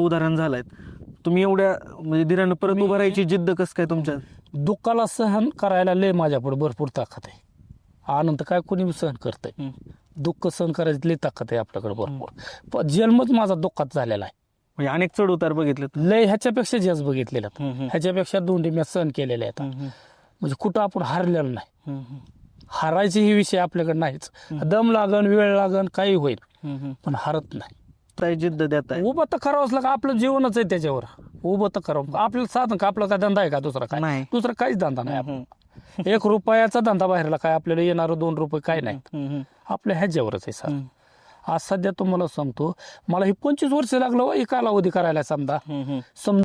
उदाहरण झालाय. तुम्ही एवढ्या म्हणजे धीरानं परत उभं राहायची जिद्द कसं काय तुमच्या? दुःखाला सहन करायला लय माझ्यापुढे भरपूर ताकद आहे. आनंद काय कोणी सहन करतंय, दुःख सहन करायची लय ताकद आहे आपल्याकडे भरपूर. पण जन्मच माझा दुःखात झालेला आहे. म्हणजे अनेक चढ उतार बघितलेत. लय ह्याच्यापेक्षा जास्त बघितलेलं, ह्याच्यापेक्षा दोन्ही मी सहन केलेले आहेत. म्हणजे कुठं आपण हारलेलो नाही. हारायचे ही विषय आपल्याकडे नाहीच. दम लागन, वेळ लागन, काही होईल, पण हारत नाही. काय जिद्द देत आहे? उभं तर करावंच लागा. आपलं जीवनच आहे त्याच्यावर. उभं तर करावं. आपल्याला साधन का, आपला काय धंदा आहे का दुसरा? काय नाही. दुसरा काहीच धंदा नाही आपला. 1 रुपयाचा धंदा बाहेरला काय आपल्याला येणार 2 रुपये काय नाही. आपल्या ह्याच्यावरच आहे सर. आज सध्या तुम्हाला सांगतो, मला ही 25 वर्ष लागलं हो, ही कालावधी करायला. समजा